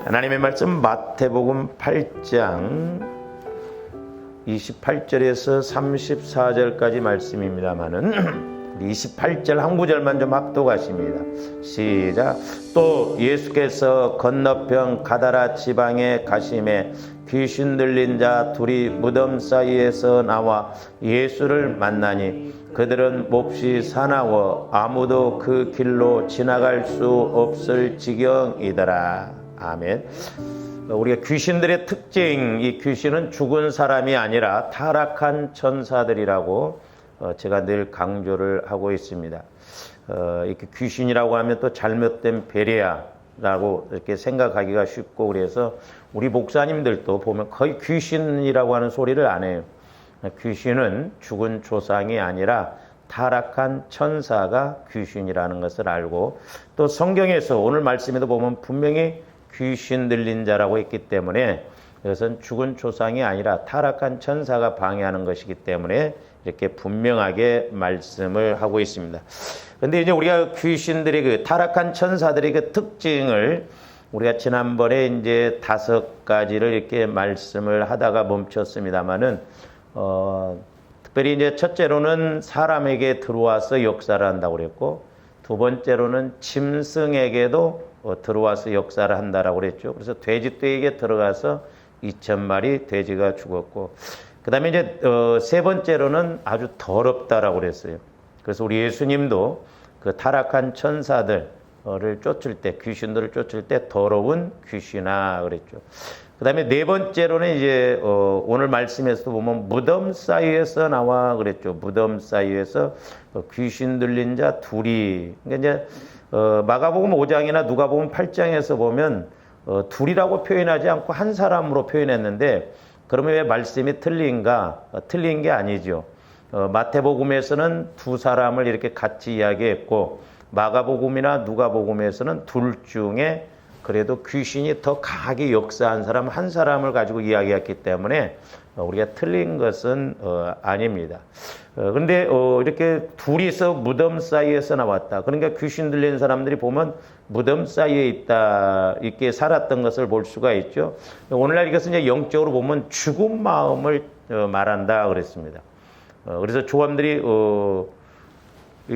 하나님의 말씀 마태복음 8장 28절에서 34절까지 말씀입니다만은 28절 한 구절만 좀 합독하십니다. 시작. 또 예수께서 건너편 가다라 지방에 가심에 귀신 들린 자 둘이 무덤 사이에서 나와 예수를 만나니 그들은 몹시 사나워 아무도 그 길로 지나갈 수 없을 지경이더라. 아멘. 우리가 귀신들의 특징, 이 귀신은 죽은 사람이 아니라 타락한 천사들이라고 제가 늘 강조를 하고 있습니다. 이렇게 귀신이라고 하면 또 잘못된 배려라고 이렇게 생각하기가 쉽고, 그래서 우리 목사님들도 보면 거의 귀신이라고 하는 소리를 안 해요. 귀신은 죽은 조상이 아니라 타락한 천사가 귀신이라는 것을 알고, 또 성경에서 오늘 말씀에도 보면 분명히 귀신 들린 자라고 했기 때문에 이것은 죽은 조상이 아니라 타락한 천사가 방해하는 것이기 때문에 이렇게 분명하게 말씀을 하고 있습니다. 그런데 이제 우리가 귀신들의 그 타락한 천사들의 그 특징을 우리가 지난번에 이제 5가지를 이렇게 말씀을 하다가 멈췄습니다만은 특별히 이제 첫째로는 사람에게 들어와서 역사를 한다고 그랬고, 두 번째로는 짐승에게도 들어와서 역사를 한다라고 그랬죠. 그래서 돼지떼에게 들어가서 2,000마리 돼지가 죽었고, 그 다음에 이제 세 번째로는 아주 더럽다라고 그랬어요. 그래서 우리 예수님도 그 타락한 천사들을 쫓을 때, 귀신들을 쫓을 때 더러운 귀신아 그랬죠. 그 다음에 네 번째로는 이제 오늘 말씀에서도 보면 무덤 사이에서 나와 그랬죠. 무덤 사이에서 귀신 들린 자 둘이. 그러니까 이제 마가복음 5장이나 누가복음 8장에서 보면 둘이라고 표현하지 않고 한 사람으로 표현했는데, 그러면 왜 말씀이 틀린가? 틀린 게 아니죠. 마태복음에서는 두 사람을 이렇게 같이 이야기했고, 마가복음이나 누가복음에서는 둘 중에 그래도 귀신이 더 강하게 역사한 사람 한 사람을 가지고 이야기했기 때문에 우리가 틀린 것은 아닙니다. 그런데 이렇게 둘이서 무덤 사이에서 나왔다. 그러니까 귀신 들린 사람들이 보면 무덤 사이에 있다, 이렇게 살았던 것을 볼 수가 있죠. 오늘날 이것은 이제 영적으로 보면 죽은 마음을 말한다 그랬습니다. 그래서 조함들이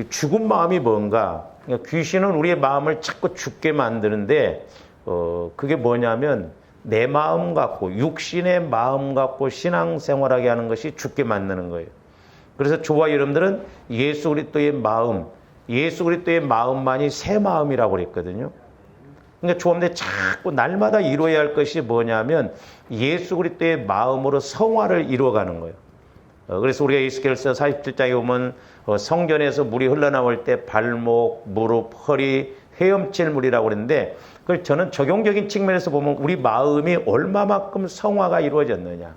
죽은 마음이 뭔가? 귀신은 우리의 마음을 자꾸 죽게 만드는데, 그게 뭐냐면 내 마음 갖고, 육신의 마음 갖고 신앙생활하게 하는 것이 죽게 만드는 거예요. 그래서 저와 여러분들은 예수 그리스도의 마음, 예수 그리스도의 마음만이 새 마음이라고 그랬거든요. 그러니까 조함들 자꾸 날마다 이루어야 할 것이 뭐냐면 예수 그리스도의 마음으로 성화를 이루어가는 거예요. 그래서 우리가 에스겔서 47장에 보면 성전에서 물이 흘러나올 때 발목, 무릎, 허리, 헤엄칠 물이라고 그랬는데, 그걸 저는 적용적인 측면에서 보면 우리 마음이 얼마만큼 성화가 이루어졌느냐,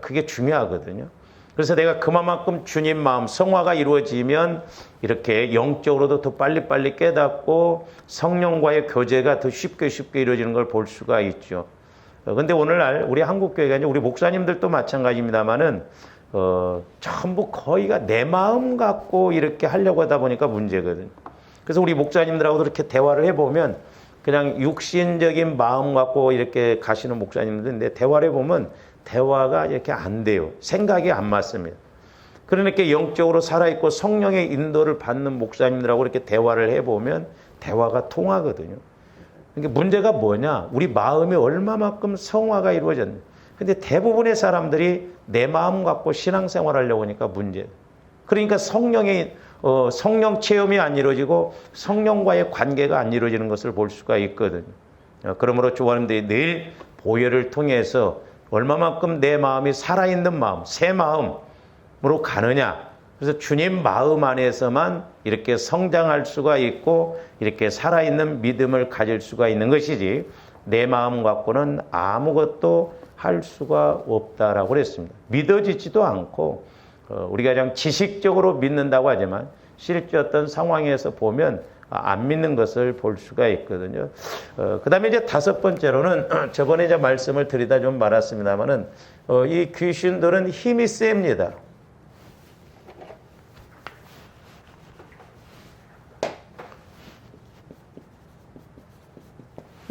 그게 중요하거든요. 그래서 내가 그만큼 주님 마음 성화가 이루어지면 이렇게 영적으로도 더 빨리빨리 깨닫고 성령과의 교제가 더 쉽게 이루어지는 걸 볼 수가 있죠. 그런데 오늘날 우리 한국교회가 이제 우리 목사님들도 마찬가지입니다만은 전부 거의가 내 마음 갖고 이렇게 하려고 하다 보니까 문제거든요. 그래서 우리 목사님들하고도 이렇게 대화를 해보면 그냥 육신적인 마음 갖고 이렇게 가시는 목사님들인데, 대화를 해보면 대화가 이렇게 안 돼요. 생각이 안 맞습니다. 그러니까 영적으로 살아있고 성령의 인도를 받는 목사님들하고 이렇게 대화를 해보면 대화가 통하거든요. 그러니까 문제가 뭐냐? 우리 마음이 얼마만큼 성화가 이루어졌냐. 근데 대부분의 사람들이 내 마음 갖고 신앙생활 하려고 하니까 문제. 그러니까 성령 체험이 안 이루어지고 성령과의 관계가 안 이루어지는 것을 볼 수가 있거든요. 그러므로 주님들이 늘 보혈을 통해서 얼마만큼 내 마음이 살아있는 마음, 새 마음으로 가느냐. 그래서 주님 마음 안에서만 이렇게 성장할 수가 있고 이렇게 살아있는 믿음을 가질 수가 있는 것이지, 내 마음 갖고는 아무것도 할 수가 없다라고 그랬습니다. 믿어지지도 않고, 우리가 그냥 지식적으로 믿는다고 하지만 실제 어떤 상황에서 보면 안 믿는 것을 볼 수가 있거든요. 그 다음에 이제 5번째로는 저번에 이제 말씀을 드리다 좀 말았습니다만은 이 귀신들은 힘이 셉니다.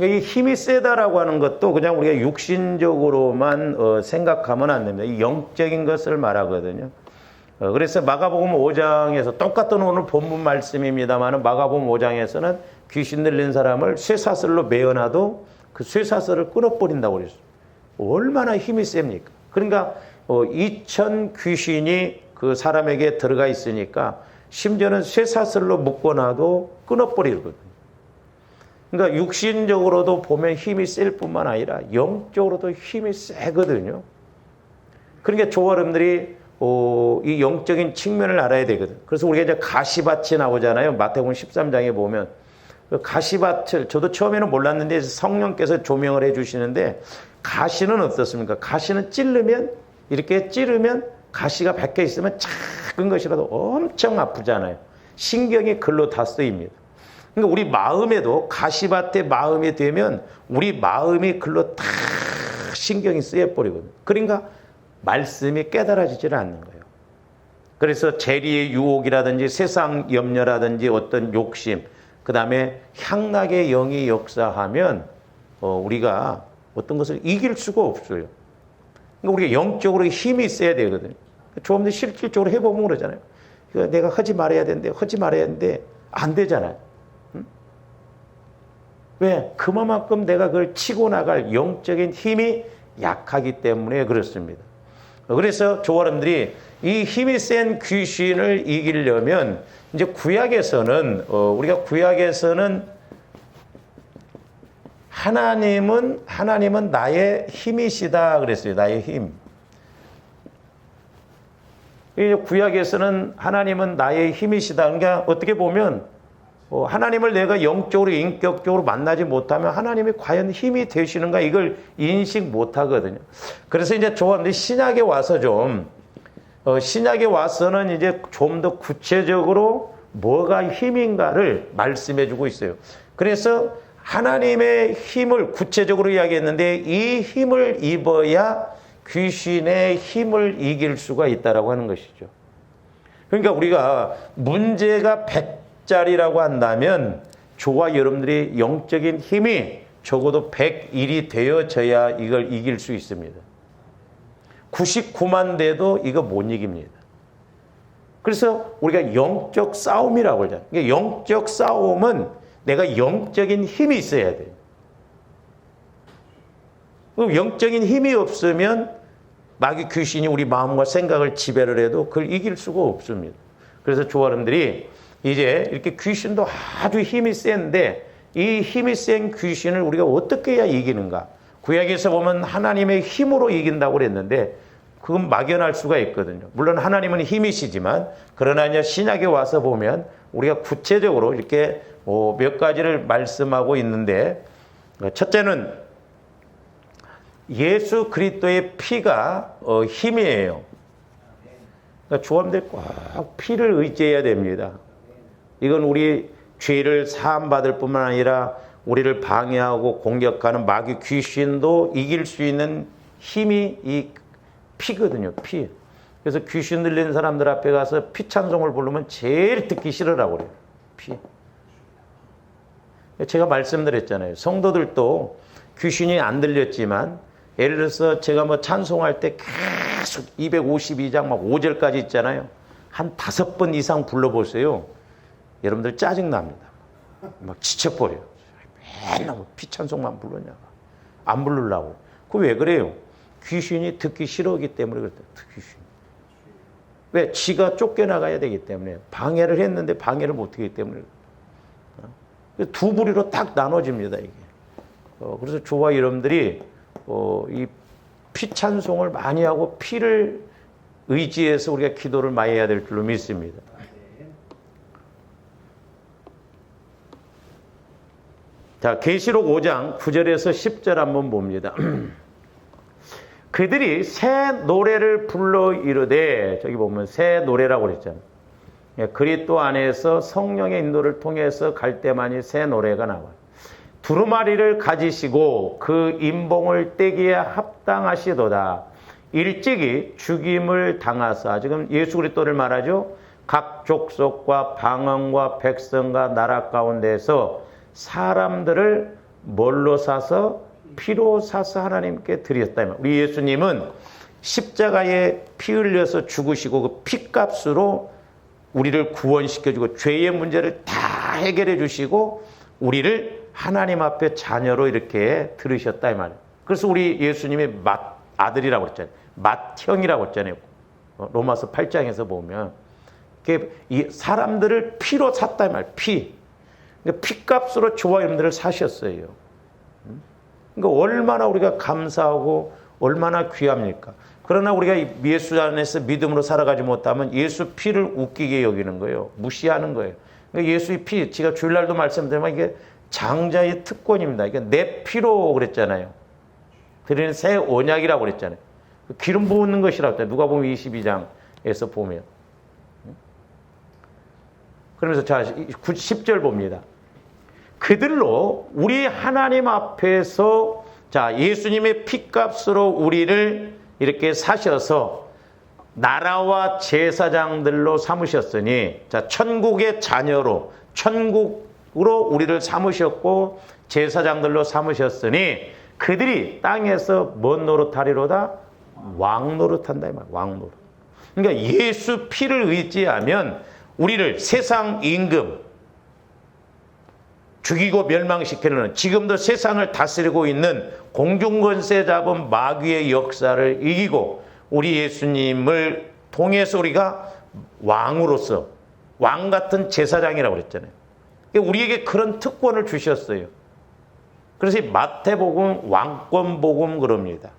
그러니까 이 힘이 세다라고 하는 것도 그냥 우리가 육신적으로만 생각하면 안 됩니다. 이 영적인 것을 말하거든요. 그래서 마가복음 5장에서 똑같은 오늘 본문 말씀입니다만 마가복음 5장에서는 귀신 들린 사람을 쇠사슬로 매어놔도 그 쇠사슬을 끊어버린다고 그랬어요. 얼마나 힘이 셉니까? 그러니까 2,000 귀신이 그 사람에게 들어가 있으니까 심지어는 쇠사슬로 묶어놔도 끊어버리거든요. 그러니까 육신적으로도 보면 힘이 셀 뿐만 아니라 영적으로도 힘이 세거든요. 그러니까 조화름들이 이 영적인 측면을 알아야 되거든. 그래서 우리가 이제 가시밭이 나오잖아요. 마태복음 13장에 보면 그 가시밭을 저도 처음에는 몰랐는데 성령께서 조명을 해주시는데 가시는 어떻습니까? 가시는 이렇게 찌르면 가시가 박혀 있으면 작은 것이라도 엄청 아프잖아요. 신경이 글로 다 쓰입니다. 그러니까 우리 마음에도 가시밭에 마음이 되면 우리 마음이 글로 다 신경이 쓰여버리거든요. 그러니까 말씀이 깨달아지질 않는 거예요. 그래서 재리의 유혹이라든지 세상 염려라든지 어떤 욕심, 그 다음에 향락의 영이 역사하면 우리가 어떤 것을 이길 수가 없어요. 그러니까 우리가 영적으로 힘이 있어야 되거든요. 조금더 실질적으로 해보면 그러잖아요. 내가 하지 말아야 되는데 안 되잖아요. 왜? 그만큼 내가 그걸 치고 나갈 영적인 힘이 약하기 때문에 그렇습니다. 그래서 조화람들이 이 힘이 센 귀신을 이기려면 이제 구약에서는 우리가 구약에서는 하나님은 나의 힘이시다 그랬어요. 나의 힘. 구약에서는 하나님은 나의 힘이시다. 그러니까 어떻게 보면 하나님을 내가 영적으로 인격적으로 만나지 못하면 하나님이 과연 힘이 되시는가 이걸 인식 못하거든요. 그래서 이제 조합들이 신약에 와서는 이제 좀 더 구체적으로 뭐가 힘인가를 말씀해주고 있어요. 그래서 하나님의 힘을 구체적으로 이야기했는데 이 힘을 입어야 귀신의 힘을 이길 수가 있다라고 하는 것이죠. 그러니까 우리가 문제가 100짜리라고 한다면 저와 여러분들이 영적인 힘이 적어도 101이 되어져야 이걸 이길 수 있습니다. 99만 돼도 이거 못 이깁니다. 그래서 우리가 영적 싸움이라고 그러잖아요. 그러니까 영적 싸움은 내가 영적인 힘이 있어야 돼요. 영적인 힘이 없으면 마귀 귀신이 우리 마음과 생각을 지배를 해도 그걸 이길 수가 없습니다. 그래서 조화름들이 이제 이렇게 귀신도 아주 힘이 센데 이 힘이 센 귀신을 우리가 어떻게 해야 이기는가? 구약에서 보면 하나님의 힘으로 이긴다고 그랬는데 그건 막연할 수가 있거든요. 물론 하나님은 힘이시지만 그러나 이제 신약에 와서 보면 우리가 구체적으로 이렇게 몇 가지를 말씀하고 있는데 첫째는 예수 그리스도의 피가 힘이에요. 그러니까 조함들 꼭 피를 의지해야 됩니다. 이건 우리 죄를 사함받을 뿐만 아니라 우리를 방해하고 공격하는 마귀 귀신도 이길 수 있는 힘이 이 피거든요. 피. 그래서 귀신 들린 사람들 앞에 가서 피 찬송을 부르면 제일 듣기 싫으라고 그래요. 피. 제가 말씀드렸잖아요. 성도들도 귀신이 안 들렸지만 예를 들어서 제가 뭐 찬송할 때 계속 252장 막 5절까지 있잖아요. 한 5번 이상 불러보세요. 여러분들 짜증납니다. 막 지쳐버려요. 맨날 피찬송만 부르냐고. 안 부르려고. 그 왜 그래요? 귀신이 듣기 싫어하기 때문에 그랬다. 귀신. 왜? 지가 쫓겨나가야 되기 때문에. 방해를 했는데 방해를 못하기 때문에. 두 부류로 딱 나눠집니다. 이게. 그래서 저와 여러분들이 이 피찬송을 많이 하고 피를 의지해서 우리가 기도를 많이 해야 될 줄로 믿습니다. 자, 계시록 5장 9절에서 10절 한번 봅니다. 그들이 새 노래를 불러 이르되, 저기 보면 새 노래라고 그랬잖아요. 그리스도 안에서 성령의 인도를 통해서 갈 때만이 새 노래가 나와요. 두루마리를 가지시고 그 임봉을 떼기에 합당하시도다. 일찍이 죽임을 당하사, 지금 예수 그리스도를 말하죠. 각 족속과 방언과 백성과 나라 가운데서 사람들을 뭘로 사서? 피로 사서 하나님께 드렸다. 우리 예수님은 십자가에 피 흘려서 죽으시고 그 피값으로 우리를 구원시켜주고 죄의 문제를 다 해결해 주시고 우리를 하나님 앞에 자녀로 이렇게 들으셨다 이 말이에요. 그래서 우리 예수님이 아들이라고 했잖아요. 맏형이라고 했잖아요. 로마서 8장에서 보면 이 사람들을 피로 샀다 이 말이에요. 그러니까 피값으로 저와 여러분들을 사셨어요. 그러니까 얼마나 우리가 감사하고 얼마나 귀합니까? 그러나 우리가 예수 안에서 믿음으로 살아가지 못하면 예수 피를 웃기게 여기는 거예요. 무시하는 거예요. 그러니까 예수의 피, 제가 주일날도 말씀드리면 이게 장자의 특권입니다. 이게 내 피로 그랬잖아요. 드리는 새 언약이라고 그랬잖아요. 기름 부은 것이라고 했잖아요. 누가복음 22장에서 보면. 그러면서 자, 10절 봅니다. 그들로 우리 하나님 앞에서 자, 예수님의 피값으로 우리를 이렇게 사셔서 나라와 제사장들로 삼으셨으니 자, 천국의 자녀로 천국으로 우리를 삼으셨고 제사장들로 삼으셨으니 그들이 땅에서 뭔 노릇하리로다? 왕 노릇한다 이 말. 왕 노릇. 그러니까 예수 피를 의지하면 우리를 세상 임금 죽이고 멸망시키는 지금도 세상을 다스리고 있는 공중권세 잡은 마귀의 역사를 이기고 우리 예수님을 통해서 우리가 왕으로서 왕 같은 제사장이라고 그랬잖아요. 우리에게 그런 특권을 주셨어요. 그래서 이 마태복음 왕권복음 그럽니다.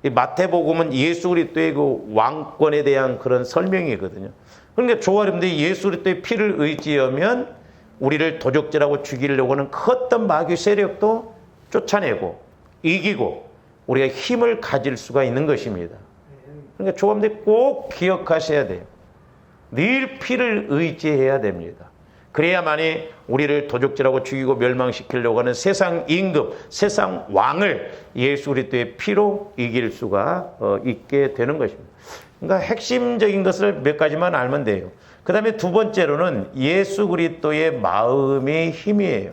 이 마태복음은 예수 그리스도의 그 왕권에 대한 그런 설명이거든요. 그러니까 저와 여러분들이 예수 그리스도의 피를 의지하면 우리를 도적질하고 죽이려고 하는 그 어떤 마귀 세력도 쫓아내고 이기고 우리가 힘을 가질 수가 있는 것입니다. 그러니까 조감들 꼭 기억하셔야 돼요. 늘 피를 의지해야 됩니다. 그래야만이 우리를 도적질하고 죽이고 멸망시키려고 하는 세상 임금, 세상 왕을 예수 그리스도의 피로 이길 수가 있게 되는 것입니다. 그러니까 핵심적인 것을 몇 가지만 알면 돼요. 그 다음에 두 번째로는 예수 그리스도의 마음이 힘이에요.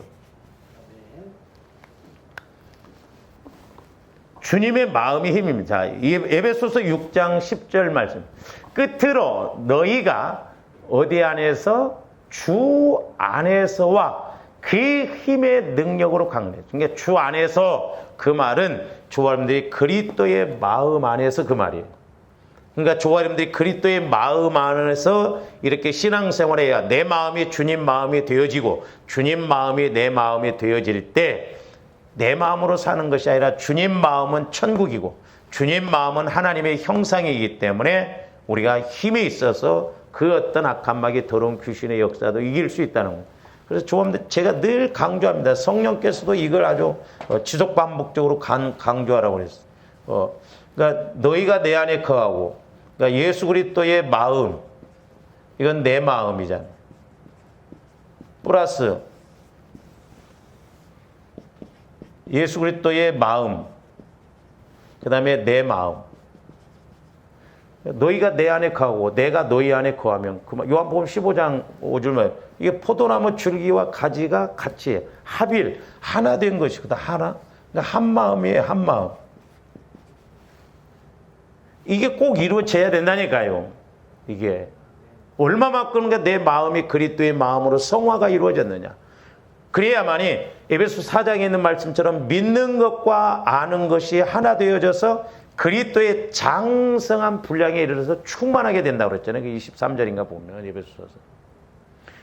주님의 마음이 힘입니다. 에베소서 6장 10절 말씀. 끝으로 너희가 어디 안에서? 주 안에서와 그 힘의 능력으로 강래. 그러니까 주 안에서 그 말은 저와 여러분들이 그리스도의 마음 안에서 그 말이에요. 그러니까 저와 여러분들이 그리스도의 마음 안에서 이렇게 신앙생활해야 내 마음이 주님 마음이 되어지고 주님 마음이 내 마음이 되어질 때 내 마음으로 사는 것이 아니라 주님 마음은 천국이고 주님 마음은 하나님의 형상이기 때문에 우리가 힘이 있어서 그 어떤 악한 마귀 더러운 귀신의 역사도 이길 수 있다는 거예요. 그래서 제가 늘 강조합니다. 성령께서도 이걸 아주 지속 반복적으로 강조하라고 그랬어요. 그러니까 너희가 내 안에 거하고 그러니까 예수 그리스도의 마음 이건 내 마음이잖아요. 플러스 예수 그리스도의 마음 그 다음에 내 마음 너희가 내 안에 거하고 내가 너희 안에 거하면 요한복음 15장 5절만 이게 포도나무 줄기와 가지가 같이 합일 하나 된 것이거든. 하나 그러니까 한 마음이에요. 한 마음 이게 꼭 이루어져야 된다니까요. 이게 얼마만큼 내 마음이 그리스도의 마음으로 성화가 이루어졌느냐. 그래야만이 에베소 4장에 있는 말씀처럼 믿는 것과 아는 것이 하나 되어져서 그리스도의 장성한 분량에 이르러서 충만하게 된다고 그랬잖아요. 23절인가 보면 에베소서.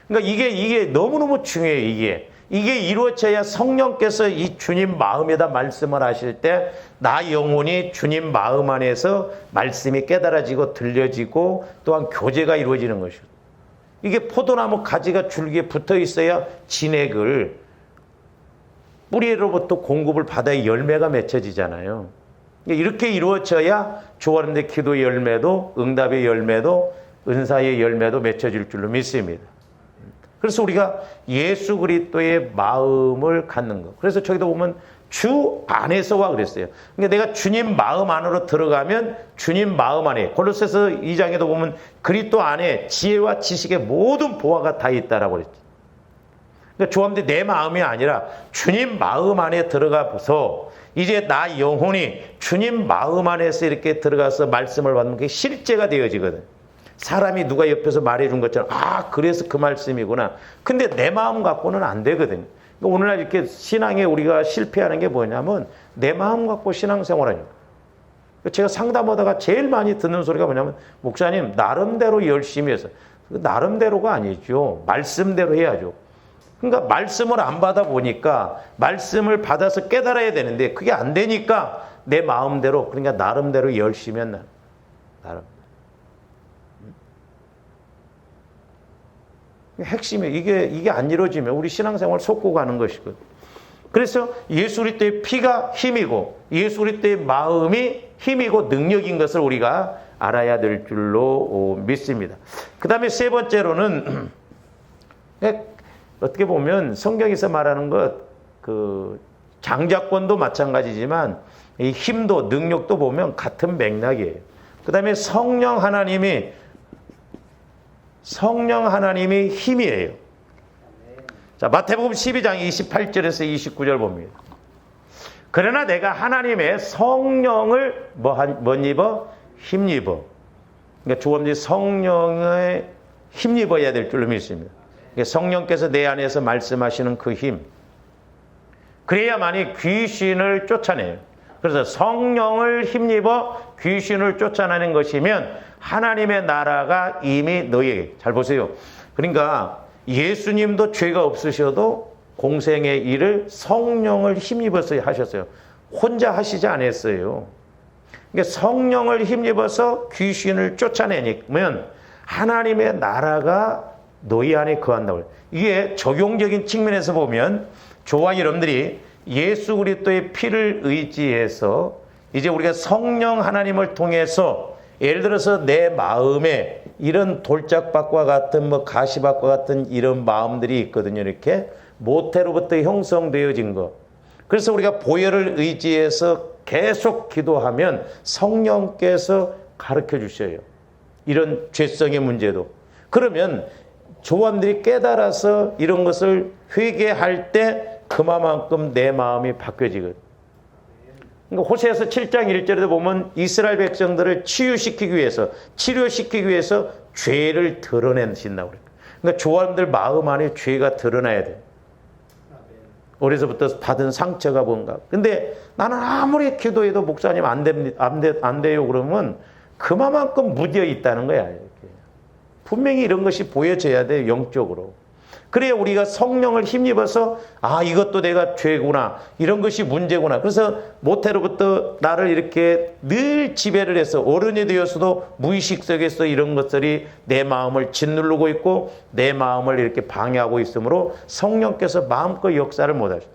그러니까 이게 너무너무 중요해요. 이게 이루어져야 성령께서 이 주님 마음에다 말씀을 하실 때 나 영혼이 주님 마음 안에서 말씀이 깨달아지고 들려지고 또한 교제가 이루어지는 것이죠. 이게 포도나무 가지가 줄기에 붙어 있어야 진액을 뿌리로부터 공급을 받아야 열매가 맺혀지잖아요. 이렇게 이루어져야 조화른데 기도의 열매도 응답의 열매도 은사의 열매도 맺혀질 줄로 믿습니다. 그래서 우리가 예수 그리스도의 마음을 갖는 것. 그래서 저기도 보면 주 안에서와 그랬어요. 그러니까 내가 주님 마음 안으로 들어가면 주님 마음 안에 골로새서 2장에도 보면 그리스도 안에 지혜와 지식의 모든 보화가 다 있다라고 그랬죠. 그러니까 조합대 내 마음이 아니라 주님 마음 안에 들어가서 이제 나 영혼이 주님 마음 안에서 이렇게 들어가서 말씀을 받는 게 실제가 되어지거든. 사람이 누가 옆에서 말해준 것처럼 그래서 그 말씀이구나. 근데 내 마음 갖고는 안 되거든. 그러니까 오늘날 이렇게 신앙에 우리가 실패하는 게 뭐냐면 내 마음 갖고 신앙생활하니까. 제가 상담하다가 제일 많이 듣는 소리가 뭐냐면 목사님 나름대로 열심히 해서. 나름대로가 아니죠. 말씀대로 해야죠. 그러니까 말씀을 안 받아보니까 말씀을 받아서 깨달아야 되는데 그게 안 되니까 내 마음대로 그러니까 나름대로 열심히 한다. 나름. 핵심이 이게 안 이루어지면 우리 신앙생활 속고 가는 것이거든. 그래서 예수 그리스도의 피가 힘이고 예수 그리스도의 마음이 힘이고 능력인 것을 우리가 알아야 될 줄로 믿습니다. 그 다음에 세 번째로는 어떻게 보면 성경에서 말하는 그 장자권도 마찬가지지만 이 힘도 능력도 보면 같은 맥락이에요. 그 다음에 성령 하나님이 힘이에요. 자, 마태복음 12장 28절에서 29절 봅니다. 그러나 내가 하나님의 성령을 뭐 입어? 힘입어. 그러니까 조금씩 성령에 힘입어야 될 줄로 믿습니다. 그러니까 성령께서 내 안에서 말씀하시는 그 힘. 그래야만이 귀신을 쫓아내요. 그래서 성령을 힘입어 귀신을 쫓아내는 것이면 하나님의 나라가 이미 너희에게. 잘 보세요. 그러니까 예수님도 죄가 없으셔도 공생의 일을 성령을 힘입어서 하셨어요. 혼자 하시지 않았어요. 그러니까 성령을 힘입어서 귀신을 쫓아내면 하나님의 나라가 너희 안에 거한다고. 이게 적용적인 측면에서 보면 저와 여러분들이 예수 그리스도의 피를 의지해서 이제 우리가 성령 하나님을 통해서 예를 들어서 내 마음에 이런 돌짝밭과 같은 가시밭과 같은 이런 마음들이 있거든요. 이렇게 모태로부터 형성되어진 것. 그래서 우리가 보혈을 의지해서 계속 기도하면 성령께서 가르쳐 주셔요. 이런 죄성의 문제도. 그러면 조함들이 깨달아서 이런 것을 회개할 때 그만큼 내 마음이 바뀌어지거든. 그러니까 호세아서 7장 1절에도 보면 이스라엘 백성들을 치유시키기 위해서 죄를 드러내신다고 그래요. 그러니까 조함들 마음 안에 죄가 드러나야 돼. 어려서부터 받은 상처가 뭔가. 근데 나는 아무리 기도해도 목사님 안 돼요 그러면 그만큼 무뎌 있다는 거야. 이렇게. 분명히 이런 것이 보여져야 돼, 영적으로. 그래야 우리가 성령을 힘입어서 이것도 내가 죄구나, 이런 것이 문제구나. 그래서 모태로부터 나를 이렇게 늘 지배를 해서 어른이 되어서도 무의식 속에서 이런 것들이 내 마음을 짓누르고 있고 내 마음을 이렇게 방해하고 있으므로 성령께서 마음껏 역사를 못하셔.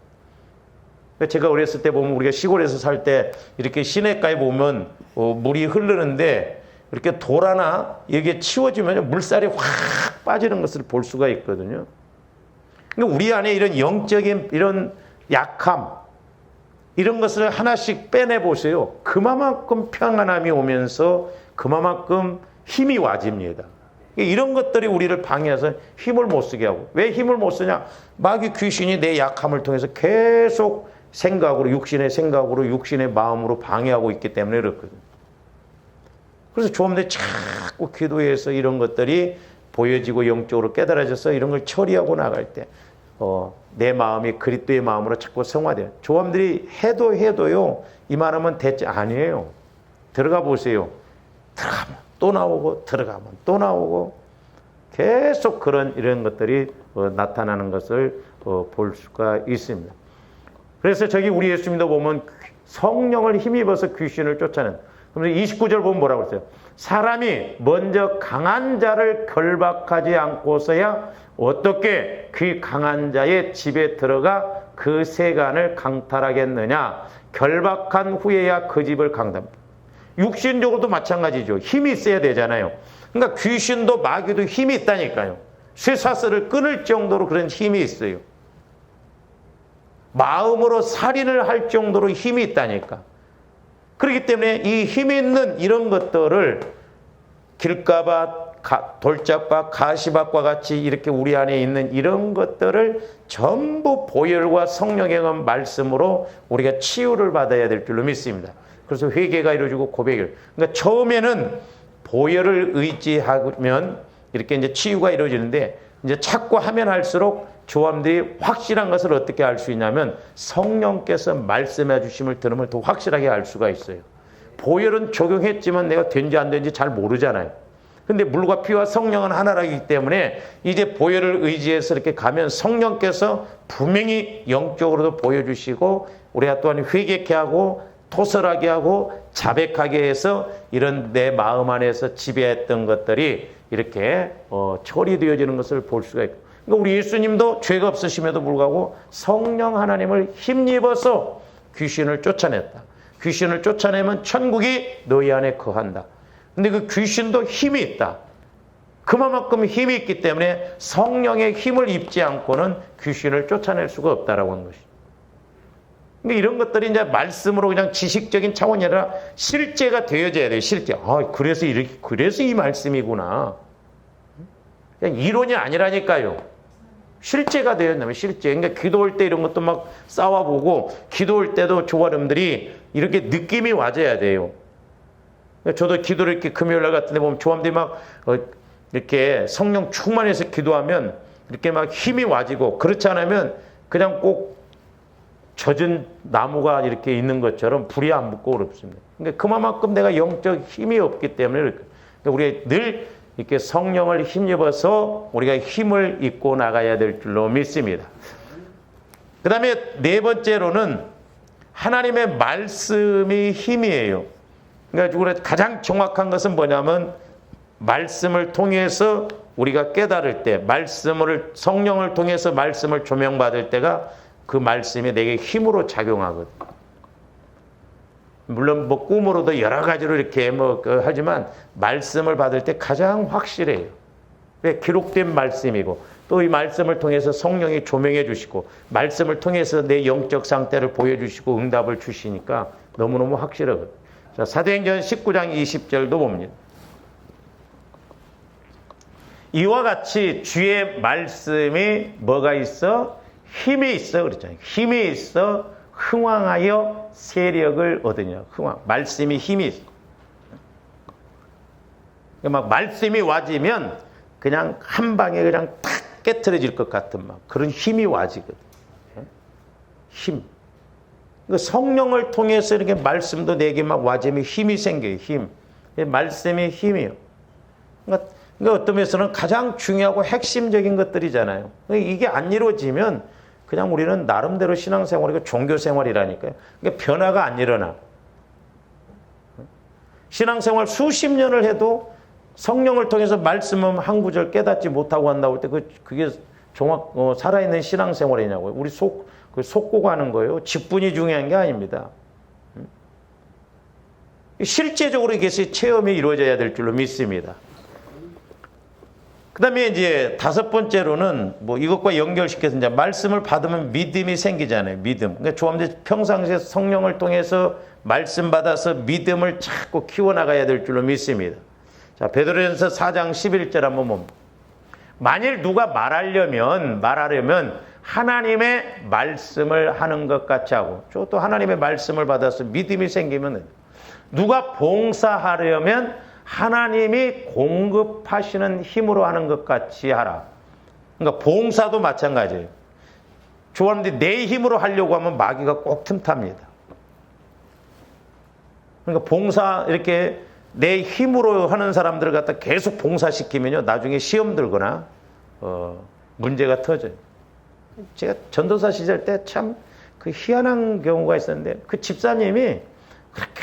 제가 어렸을 때 보면 우리가 시골에서 살 때 이렇게 시냇가에 보면 물이 흐르는데 이렇게 돌 하나 여기에 치워지면 물살이 확 빠지는 것을 볼 수가 있거든요. 그러니까 우리 안에 이런 영적인 이런 약함, 이런 것을 하나씩 빼내 보세요. 그만큼 평안함이 오면서 그만큼 힘이 와집니다. 이런 것들이 우리를 방해해서 힘을 못 쓰게 하고. 왜 힘을 못 쓰냐? 마귀 귀신이 내 약함을 통해서 계속 생각으로, 육신의 생각으로, 육신의 마음으로 방해하고 있기 때문에 그렇거든요. 그래서 조금더 자꾸 기도해서 이런 것들이 보여지고 영적으로 깨달아져서 이런 걸 처리하고 나갈 때 내 마음이 그리스도의 마음으로 자꾸 성화돼요. 조함들이 해도요. 이만하면 대체 아니에요. 들어가 보세요. 들어가면 또 나오고 들어가면 또 나오고 계속 이런 것들이 나타나는 것을 볼 수가 있습니다. 그래서 저기 우리 예수님도 보면 성령을 힘입어서 귀신을 쫓아낸. 그러면 29절 보면 뭐라고 했어요? 사람이 먼저 강한 자를 결박하지 않고서야 어떻게 그 강한 자의 집에 들어가 그 세간을 강탈하겠느냐? 결박한 후에야 그 집을 강탈합니다. 육신적으로도 마찬가지죠. 힘이 있어야 되잖아요. 그러니까 귀신도 마귀도 힘이 있다니까요. 쇠사슬을 끊을 정도로 그런 힘이 있어요. 마음으로 살인을 할 정도로 힘이 있다니까. 그렇기 때문에 이 힘 있는 이런 것들을 길가밭, 돌짝밭, 가시밭과 같이 이렇게 우리 안에 있는 이런 것들을 전부 보혈과 성령의 말씀으로 우리가 치유를 받아야 될 줄로 믿습니다. 그래서 회개가 이루어지고 고백을. 그러니까 처음에는 보혈을 의지하면 이렇게 이제 치유가 이루어지는데 이제 자꾸 하면 할수록 조함들이 확실한 것을 어떻게 알 수 있냐면 성령께서 말씀해 주심을 들으면 더 확실하게 알 수가 있어요. 보혈은 적용했지만 내가 된지 안 된지 잘 모르잖아요. 근데 물과 피와 성령은 하나라기 때문에 이제 보혈을 의지해서 이렇게 가면 성령께서 분명히 영적으로도 보여주시고 우리가 또한 회개케 하고 토설하게 하고 자백하게 해서 이런 내 마음 안에서 지배했던 것들이 이렇게 처리되어지는 것을 볼 수가 있고, 그러니까 우리 예수님도 죄가 없으심에도 불구하고 성령 하나님을 힘입어서 귀신을 쫓아냈다. 귀신을 쫓아내면 천국이 너희 안에 거한다. 근데 그 귀신도 힘이 있다. 그만큼 힘이 있기 때문에 성령의 힘을 입지 않고는 귀신을 쫓아낼 수가 없다라고 하는 것이죠. 그러니까 이런 것들이 이제 말씀으로 그냥 지식적인 차원이 아니라 실제가 되어져야 돼요. 실제. 그래서 이렇게, 그래서 이 말씀이구나. 그냥 이론이 아니라니까요. 실제가 되었냐면 실제. 그러니까 기도할 때 이런 것도 막 싸워보고 기도할 때도 조화름들이 이렇게 느낌이 와줘야 돼요. 저도 기도를 이렇게 금요일날 같은 데 보면 조함들이 막 이렇게 성령 충만해서 기도하면 이렇게 막 힘이 와지고, 그렇지 않으면 그냥 꼭 젖은 나무가 이렇게 있는 것처럼 불이 안 붙고 그렇습니다. 그러니까 그만큼 내가 영적 힘이 없기 때문에 그러니까 우리가 늘 이렇게 성령을 힘입어서 우리가 힘을 입고 나가야 될 줄로 믿습니다. 그 다음에 네 번째로는 하나님의 말씀이 힘이에요. 그러니까 가장 정확한 것은 뭐냐면 말씀을 통해서 우리가 깨달을 때, 성령을 통해서 말씀을 조명받을 때가 그 말씀이 내게 힘으로 작용하거든. 물론 뭐 꿈으로도 여러 가지로 이렇게 하지만 말씀을 받을 때 가장 확실해요. 기록된 말씀이고 또 이 말씀을 통해서 성령이 조명해 주시고 말씀을 통해서 내 영적 상태를 보여주시고 응답을 주시니까 너무너무 확실하거든. 자, 사도행전 19장 20절도 봅니다. 이와 같이 주의 말씀이 뭐가 있어? 힘이 있어. 그랬잖아요. 힘이 있어 흥왕하여 세력을 얻으냐. 흥왕. 말씀이 힘이 있어. 막 말씀이 와지면 그냥 한 방에 그냥 탁 깨트려질 것 같은 막 그런 힘이 와지거든. 힘. 성령을 통해서 이렇게 말씀도 내게 막 와지면 힘이 생겨요. 힘. 말씀이 힘이요. 그러니까 어떤 면에서는 가장 중요하고 핵심적인 것들이잖아요. 이게 안 이루어지면 그냥 우리는 나름대로 신앙생활이고 종교생활이라니까요. 그러니까 변화가 안 일어나. 신앙생활 수십 년을 해도 성령을 통해서 말씀은 한 구절 깨닫지 못하고 한다고 할 때 그게 살아있는 신앙생활이냐고요. 우리 속고 가는 거예요. 직분이 중요한 게 아닙니다. 실제적으로 이게 체험이 이루어져야 될 줄로 믿습니다. 그 다음에 이제 다섯 번째로는 뭐 이것과 연결시켜서 이제 말씀을 받으면 믿음이 생기잖아요. 믿음. 그러니까 조함들 평상시에 성령을 통해서 말씀 받아서 믿음을 자꾸 키워나가야 될 줄로 믿습니다. 자, 베드로전서 4장 11절 한번 봅니다. 만일 누가 말하려면 하나님의 말씀을 하는 것 같이 하고, 또 하나님의 말씀을 받아서 믿음이 생기면, 누가 봉사하려면 하나님이 공급하시는 힘으로 하는 것 같이 하라. 그러니까 봉사도 마찬가지예요. 좋아하는데 내 힘으로 하려고 하면 마귀가 꼭 틈탑니다. 그러니까 봉사 이렇게 내 힘으로 하는 사람들을 갖다 계속 봉사시키면요, 나중에 시험 들거나 문제가 터져요. 제가 전도사 시절 때 참 그 희한한 경우가 있었는데, 그 집사님이 그렇게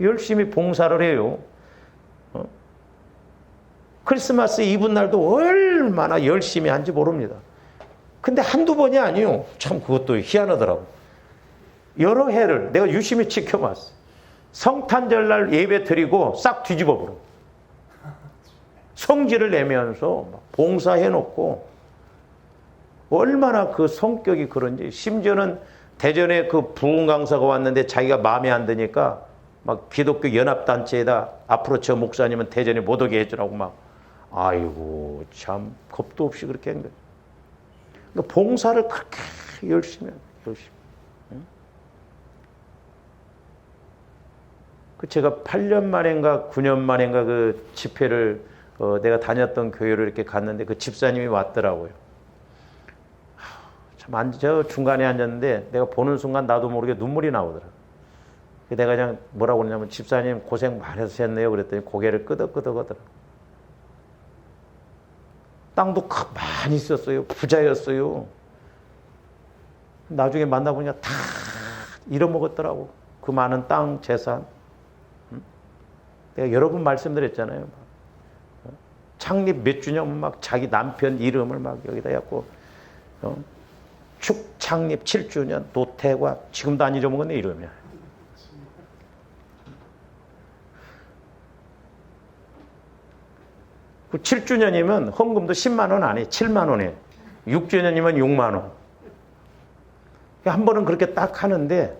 열심히 봉사를 해요. 크리스마스 이브 날도 얼마나 열심히 한지 모릅니다. 근데 한두 번이 아니에요. 참 그것도 희한하더라고. 여러 해를 내가 유심히 지켜봤어. 성탄절날 예배 드리고 싹 뒤집어 버려. 성질을 내면서 봉사해놓고, 얼마나 그 성격이 그런지. 심지어는 대전에 그 부흥 강사가 왔는데 자기가 마음에 안 드니까 막 기독교 연합단체에다 앞으로 저 목사님은 대전에 못 오게 해주라고 막 아이고 참 겁도 없이 그렇게 한 거예요. 그러니까 봉사를 그렇게 열심히 해요. 열심히. 그 제가 8년 만인가 9년 만인가 그 집회를 내가 다녔던 교회로 이렇게 갔는데 그 집사님이 왔더라고요. 참 저 중간에 앉았는데 내가 보는 순간 나도 모르게 눈물이 나오더라. 내가 그냥 뭐라고 그러냐면 집사님 고생 많으셨네요 그랬더니 고개를 끄덕끄덕하더라. 땅도 많이 있었어요. 부자였어요. 나중에 만나보니까 다 잃어먹었더라고. 그 많은 땅 재산. 내가 여러 번 말씀드렸잖아요. 창립 몇 주년 막 자기 남편 이름을 막 여기다 해갖고 축 창립 7주년 노태과 지금도 안 잊어먹은 내 이름이야. 그 7주년이면 헌금도 10만 원 안 해. 7만 원에. 6주년이면 6만 원. 한 번은 그렇게 딱 하는데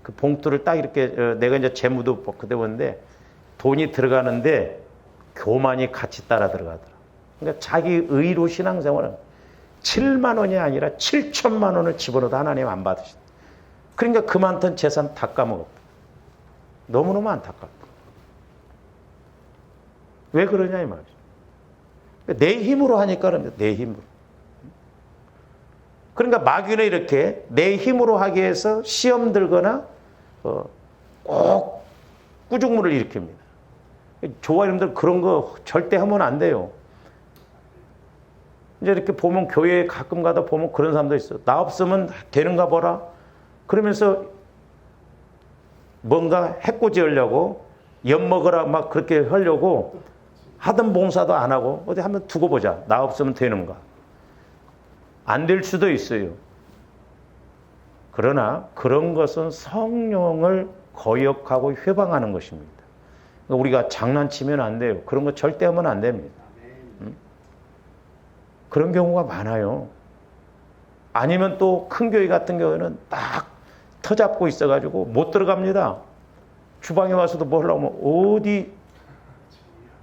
그 봉투를 딱 이렇게 내가 이제 재무도 그때 보는데 돈이 들어가는데 교만이 같이 따라 들어가더라. 그러니까 자기 의로 신앙생활은 7만 원이 아니라 7천만 원을 집어넣어도 하나님 안 받으신다. 그러니까 그 많던 재산 다 까먹었다. 너무너무 안타깝다. 왜 그러냐 이 말이죠. 내 힘으로 하니까 그런데 내 힘으로. 그러니까 마귀는 이렇게 내 힘으로 하기 위해서 시험 들거나 꼭 꾸중물을 일으킵니다. 조아님들 그런 거 절대 하면 안 돼요. 이제 이렇게 보면 교회에 가끔 가다 보면 그런 사람도 있어. 나 없으면 되는가 보라. 그러면서 뭔가 해코지 하려고 엿먹으라 막 그렇게 하려고 하던 봉사도 안 하고 어디 한번 두고 보자. 나 없으면 되는가. 안 될 수도 있어요. 그러나 그런 것은 성령을 거역하고 회방하는 것입니다. 우리가 장난치면 안 돼요. 그런 거 절대 하면 안 됩니다. 그런 경우가 많아요. 아니면 또 큰 교회 같은 경우에는 딱 터잡고 있어가지고 못 들어갑니다. 주방에 와서도 뭐 하려면 어디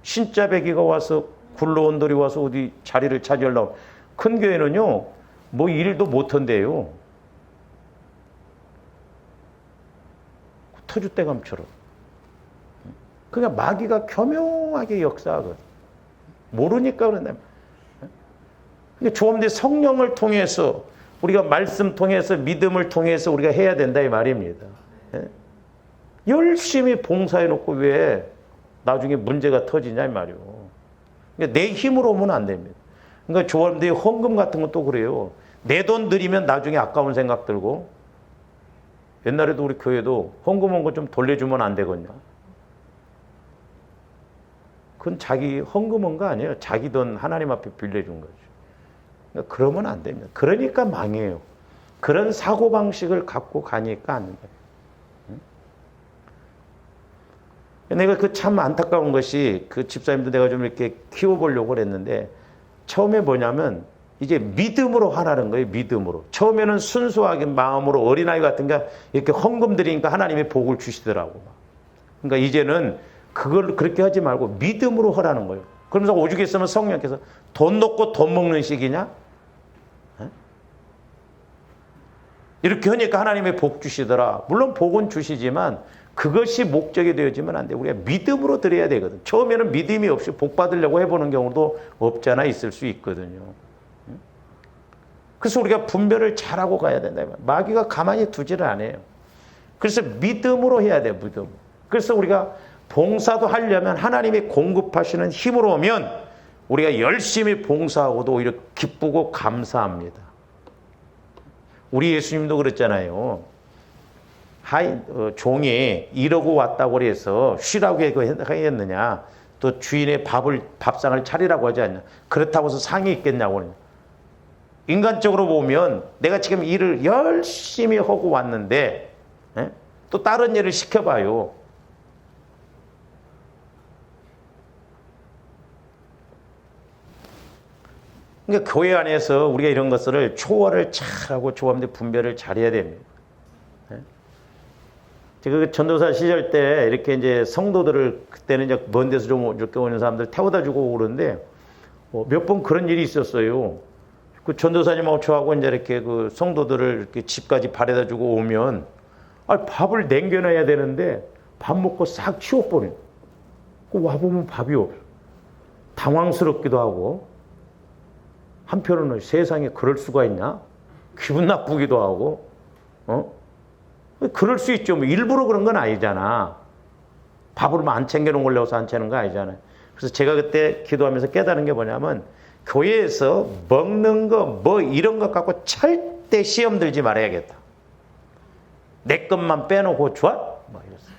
신짜배기가 와서 굴러온돌이 와서 어디 자리를 차지하려고. 큰 교회는요 뭐 일도 못한대요. 터줏대감처럼. 그러니까 마귀가 교묘하게 역사하거든. 모르니까 그런다. 그러니까 조금더 성령을 통해서 우리가 말씀 통해서 믿음을 통해서 우리가 해야 된다 이 말입니다. 열심히 봉사해놓고 왜 나중에 문제가 터지냐 이 말이요. 그러니까 내 힘으로 오면 안 됩니다. 그러니까 조합원들이 헌금 같은 것도 그래요. 내 돈 들이면 나중에 아까운 생각 들고. 옛날에도 우리 교회도 헌금 온 거 좀 돌려주면 안 되겠냐. 그건 자기 헌금 온 거 아니에요. 자기 돈 하나님 앞에 빌려준 거죠. 그러니까 그러면 안 됩니다. 그러니까 망해요. 그런 사고방식을 갖고 가니까 안 돼요. 내가 그 참 안타까운 것이 그 집사님도 내가 좀 이렇게 키워보려고 그랬는데 처음에 뭐냐면 이제 믿음으로 하라는 거예요. 믿음으로. 처음에는 순수하게 마음으로 어린아이 같은 게 이렇게 헌금 드리니까 하나님이 복을 주시더라고. 그러니까 이제는 그걸 그렇게 하지 말고 믿음으로 하라는 거예요. 그러면서 오죽 있으면 성령께서 돈 놓고 돈 먹는 식이냐? 이렇게 하니까 하나님의 복 주시더라. 물론 복은 주시지만 그것이 목적이 되어지면 안 돼. 우리가 믿음으로 드려야 되거든. 처음에는 믿음이 없이 복 받으려고 해보는 경우도 없잖아 있을 수 있거든요. 그래서 우리가 분별을 잘하고 가야 된다. 마귀가 가만히 두지를 않아요. 그래서 믿음으로 해야 돼. 믿음. 그래서 우리가 봉사도 하려면 하나님이 공급하시는 힘으로 오면 우리가 열심히 봉사하고도 오히려 기쁘고 감사합니다. 우리 예수님도 그랬잖아요. 종이 이러고 왔다고 해서 쉬라고 했느냐. 또 주인의 밥상을 차리라고 하지 않냐. 그렇다고 해서 상이 있겠냐고. 인간적으로 보면 내가 지금 일을 열심히 하고 왔는데 또 다른 일을 시켜봐요. 그러니까 교회 안에서 우리가 이런 것을 초월을 잘하고 조합들 분별을 잘해야 됩니다. 제가 그 전도사 시절 때 이렇게 이제 성도들을 그때는 이제 먼 데서 좀 이렇게 오는 사람들 태워다 주고 그러는데 몇 번 그런 일이 있었어요. 그 전도사님하고 저하고 이제 이렇게 그 성도들을 이렇게 집까지 바래다 주고 오면, 밥을 남겨놔야 되는데 밥 먹고 싹 치워버려. 와보면 밥이 없어. 당황스럽기도 하고, 한편으로는 세상에 그럴 수가 있냐? 기분 나쁘기도 하고, 그럴 수 있죠. 뭐 일부러 그런 건 아니잖아. 밥을 안 챙겨놓으려고 안 채는 거 아니잖아요. 그래서 제가 그때 기도하면서 깨달은 게 뭐냐면, 교회에서 먹는 거, 뭐 이런 것 갖고 절대 시험 들지 말아야겠다. 내 것만 빼놓고 좋아? 뭐 이랬어요.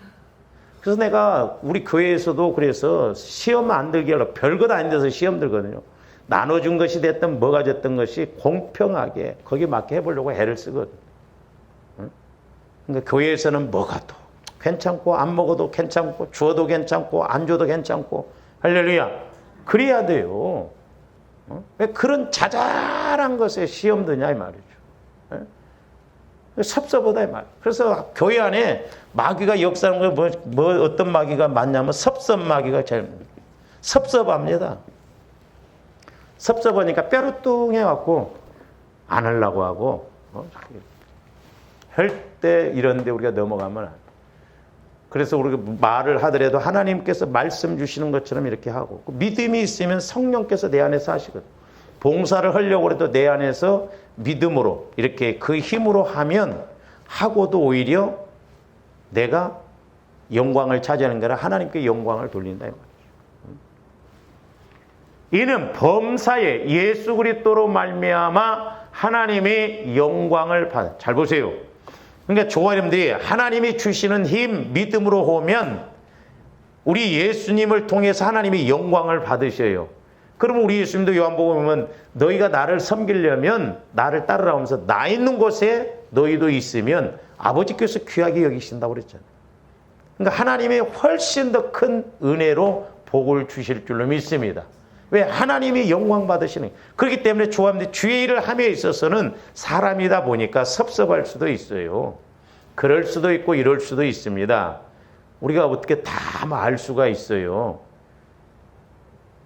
그래서 내가 우리 교회에서도 그래서 시험 안 들게 하려고 별것 아닌 데서 시험 들거든요. 나눠준 것이 됐든 뭐가 됐든 것이 공평하게 거기 맞게 해보려고 애를 쓰거든. 그러니까 교회에서는 먹어도 괜찮고 안 먹어도 괜찮고 주어도 괜찮고 안 줘도 괜찮고 할렐루야. 그래야 돼요. 왜 그런 자잘한 것에 시험 드냐 이 말이죠. 섭섭하다 이 말. 그래서 교회 안에 마귀가 역사하는 거 뭐 어떤 마귀가 많냐면 섭섭 마귀가 제일 섭섭합니다. 섭섭하니까 뾰루뚱해갖고 안 하려고 하고 할 때 이런데 우리가 넘어가면 안 돼. 그래서 우리가 말을 하더라도 하나님께서 말씀 주시는 것처럼 이렇게 하고 믿음이 있으면 성령께서 내 안에서 하시거든. 봉사를 하려고 해도 내 안에서 믿음으로 이렇게 그 힘으로 하면 하고도 오히려 내가 영광을 차지하는 게 아니라 하나님께 영광을 돌린다 이 말이죠. 이는 범사에 예수 그리스도로 말미암아 하나님의 영광을 받아. 잘 보세요. 그러니까 조아님들이 하나님이 주시는 힘 믿음으로 오면 우리 예수님을 통해서 하나님이 영광을 받으셔요. 그러면 우리 예수님도 요한복음 보면 너희가 나를 섬기려면 나를 따르라 하면서 나 있는 곳에 너희도 있으면 아버지께서 귀하게 여기신다고 그랬잖아요. 그러니까 하나님이 훨씬 더 큰 은혜로 복을 주실 줄로 믿습니다. 왜? 하나님이 영광 받으시는 거예요. 그렇기 때문에 조합들 주의 일을 함에 있어서는 사람이다 보니까 섭섭할 수도 있어요. 그럴 수도 있고 이럴 수도 있습니다. 우리가 어떻게 다 알 수가 있어요.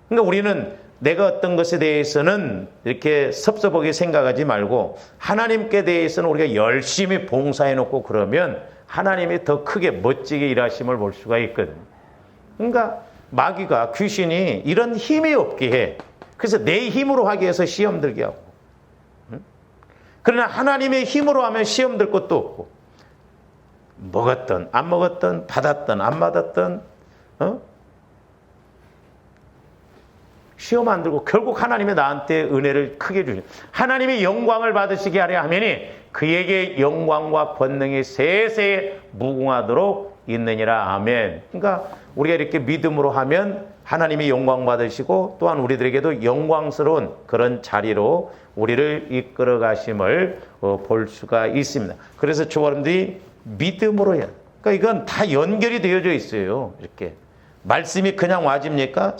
그러니까 우리는 내가 어떤 것에 대해서는 이렇게 섭섭하게 생각하지 말고 하나님께 대해서는 우리가 열심히 봉사해놓고 그러면 하나님이 더 크게 멋지게 일하심을 볼 수가 있거든요. 그러니까 마귀가 귀신이 이런 힘이 없게 해. 그래서 내 힘으로 하기 위해서 시험 들게 하고. 그러나 하나님의 힘으로 하면 시험 들 것도 없고 먹었던 안 먹었던 받았던 안 받았던 시험 안 들고 결국 하나님이 나한테 은혜를 크게 주시죠. 하나님이 영광을 받으시게 하려 하면이 그에게 영광과 권능이 세세에 무궁하도록 있느니라. 아멘. 그러니까 우리가 이렇게 믿음으로 하면 하나님이 영광 받으시고 또한 우리들에게도 영광스러운 그런 자리로 우리를 이끌어 가심을 볼 수가 있습니다. 그래서 조아님들이 믿음으로 해야. 그러니까 이건 다 연결이 되어져 있어요. 이렇게 말씀이 그냥 와집니까?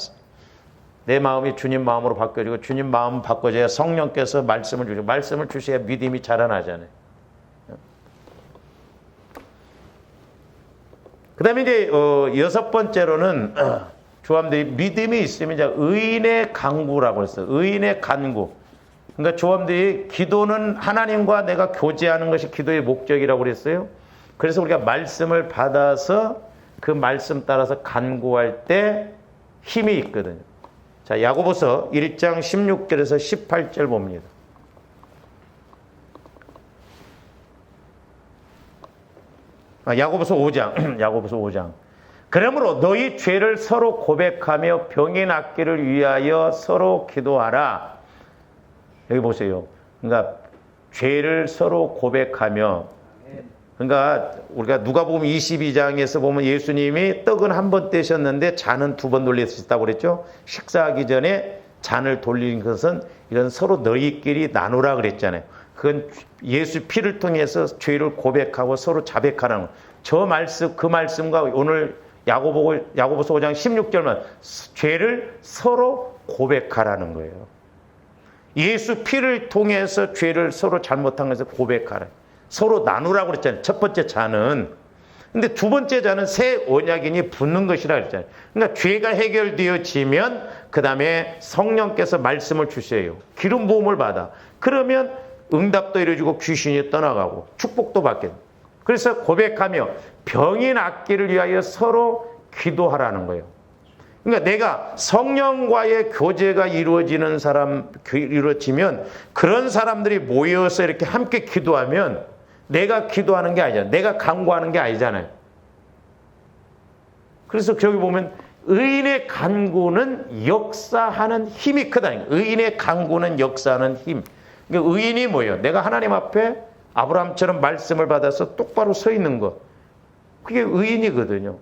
내 마음이 주님 마음으로 바뀌어지고 주님 마음 바꿔져야 성령께서 말씀을 주시고 말씀을 주셔야 믿음이 자라나잖아요. 그 다음에 이제 여섯 번째로는 조함들이 믿음이 있으면 이제 의인의 간구라고 했어요. 의인의 간구. 그러니까 조함들이 기도는 하나님과 내가 교제하는 것이 기도의 목적이라고 그랬어요. 그래서 우리가 말씀을 받아서 그 말씀 따라서 간구할 때 힘이 있거든요. 자, 야고보서 1장 16절에서 18절 봅니다. 야고보서 5장. 야고보서 5장. 그러므로 너희 죄를 서로 고백하며 병이 낫기를 위하여 서로 기도하라. 여기 보세요. 그러니까 죄를 서로 고백하며, 그러니까 우리가 누가복음 22장에서 보면 예수님이 떡은 한 번 떼셨는데 잔은 두 번 돌리셨다고 그랬죠. 식사하기 전에 잔을 돌리는 것은 이런 서로 너희끼리 나누라 그랬잖아요. 그건 예수 피를 통해서 죄를 고백하고 서로 자백하라는 거예요. 저 말씀, 그 말씀과 오늘 야고보서 5장 16절만 죄를 서로 고백하라는 거예요. 예수 피를 통해서 죄를 서로 잘못한 것을 고백하라. 서로 나누라고 그랬잖아요. 첫 번째 잔은. 근데 두 번째 자는 새 언약인이 붙는 것이라 그랬잖아요. 그러니까 죄가 해결되어지면 그 다음에 성령께서 말씀을 주세요. 기름 부음을 받아. 그러면 응답도 이루어지고 귀신이 떠나가고 축복도 받게 됩니다. 그래서 고백하며 병이 낫기를 위하여 서로 기도하라는 거예요. 그러니까 내가 성령과의 교제가 이루어지면 그런 사람들이 모여서 이렇게 함께 기도하면 내가 기도하는 게 아니잖아요. 내가 간구하는 게 아니잖아요. 그래서 저기 보면 의인의 간구는 역사하는 힘이 크다. 의인의 간구는 역사하는 힘. 그러니까 의인이 뭐예요? 내가 하나님 앞에 아브라함처럼 말씀을 받아서 똑바로 서 있는 것. 그게 의인이거든요.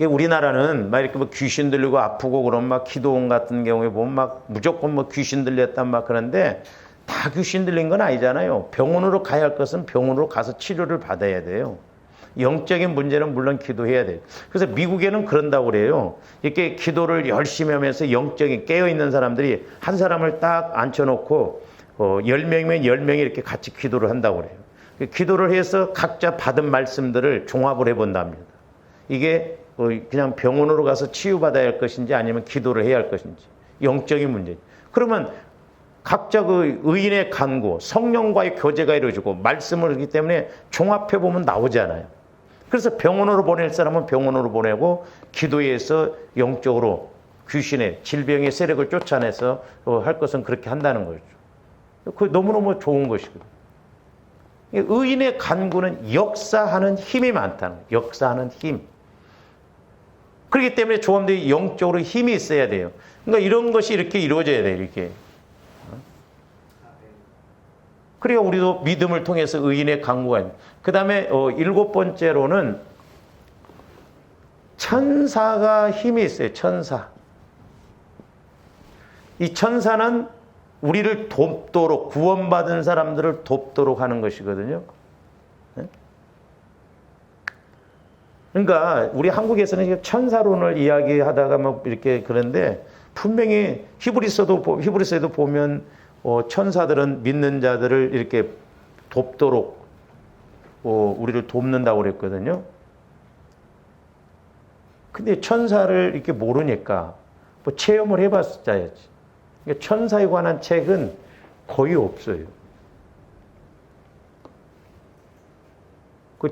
우리나라는 막 이렇게 뭐 귀신 들리고 아프고 그런 막 기도원 같은 경우에 보면 막 무조건 뭐 귀신 들렸단 막 그런데 다 귀신 들린 건 아니잖아요. 병원으로 가야 할 것은 병원으로 가서 치료를 받아야 돼요. 영적인 문제는 물론 기도해야 돼요. 그래서 미국에는 그런다고 그래요. 이렇게 기도를 열심히 하면서 영적인 깨어있는 사람들이 한 사람을 딱 앉혀놓고 10명이면 10명이 이렇게 같이 기도를 한다고 그래요. 기도를 해서 각자 받은 말씀들을 종합을 해본답니다. 이게 그냥 병원으로 가서 치유받아야 할 것인지 아니면 기도를 해야 할 것인지 영적인 문제. 그러면 각자 그 의인의 간구, 성령과의 교제가 이루어지고 말씀을 하기 때문에 종합해보면 나오잖아요. 그래서 병원으로 보낼 사람은 병원으로 보내고 기도해서 영적으로 귀신의 질병의 세력을 쫓아내서 할 것은 그렇게 한다는 거죠. 그게 너무너무 좋은 것이거든요. 의인의 간구는 역사하는 힘이 많다는 거예요. 역사하는 힘. 그렇기 때문에 조합들이 영적으로 힘이 있어야 돼요. 그러니까 이런 것이 이렇게 이루어져야 돼요. 이렇게. 그래야 우리도 믿음을 통해서 의인의 간구가 있는. 그 다음에 7번째로는 천사가 힘이 있어요. 천사. 이 천사는 우리를 돕도록 구원받은 사람들을 돕도록 하는 것이거든요. 그러니까 우리 한국에서는 천사론을 이야기하다가 막 이렇게 그런데 분명히 히브리서에도 보면 천사들은 믿는 자들을 이렇게 돕도록 우리를 돕는다고 그랬거든요. 근데 천사를 이렇게 모르니까 뭐 체험을 해봤어야지. 그러니까 천사에 관한 책은 거의 없어요.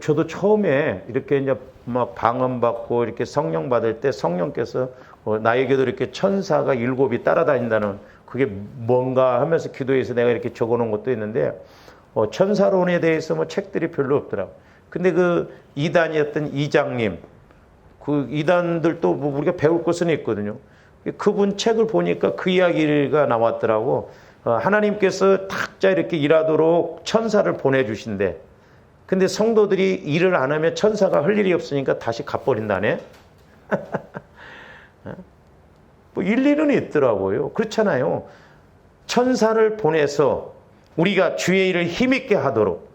저도 처음에 이렇게 이제 막 방언받고 이렇게 성령 받을 때 성령께서 나에게도 이렇게 천사가 7이 따라다닌다는 그게 뭔가 하면서 기도해서 내가 이렇게 적어 놓은 것도 있는데 천사론에 대해서 뭐 책들이 별로 없더라고. 근데 그 이단이었던 이장님, 그 이단들도 뭐 우리가 배울 것은 있거든요. 그분 책을 보니까 그 이야기가 나왔더라고. 하나님께서 탁자 이렇게 일하도록 천사를 보내주신대. 근데 성도들이 일을 안 하면 천사가 할 일이 없으니까 다시 갚버린다네. 뭐 일리는 있더라고요. 그렇잖아요. 천사를 보내서 우리가 주의 일을 힘있게 하도록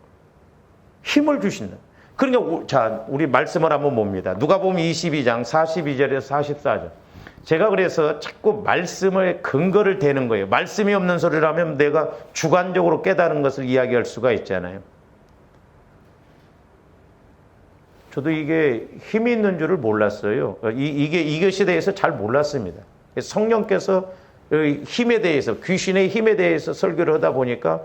힘을 주신다. 그러니까 자, 우리 말씀을 한번 봅니다. 누가복음 22장 42절에서 44절. 제가 그래서 자꾸 말씀을 근거를 대는 거예요. 말씀이 없는 소리를 하면 내가 주관적으로 깨달은 것을 이야기할 수가 있잖아요. 저도 이게 힘이 있는 줄을 몰랐어요. 이것에 대해서 잘 몰랐습니다. 성령께서 힘에 대해서, 귀신의 힘에 대해서 설교를 하다 보니까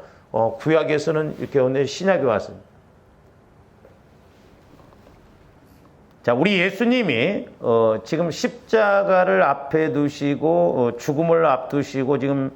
구약에서는 이렇게 오늘 신약에 왔습니다. 자, 우리 예수님이 지금 십자가를 앞에 두시고 죽음을 앞두시고 지금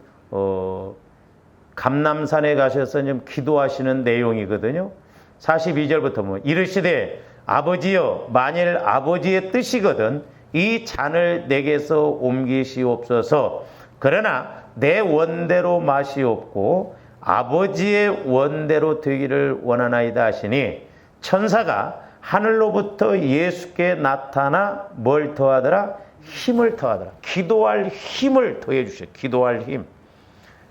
감람산에 가셔서 지금 기도하시는 내용이거든요. 42절부터 뭐 이르시되 아버지여 만일 아버지의 뜻이거든 이 잔을 내게서 옮기시옵소서. 그러나 내 원대로 마시옵고 아버지의 원대로 되기를 원하나이다 하시니 천사가 하늘로부터 예수께 나타나 뭘 더하더라? 힘을 더하더라. 기도할 힘을 더해 주셔요. 기도할 힘.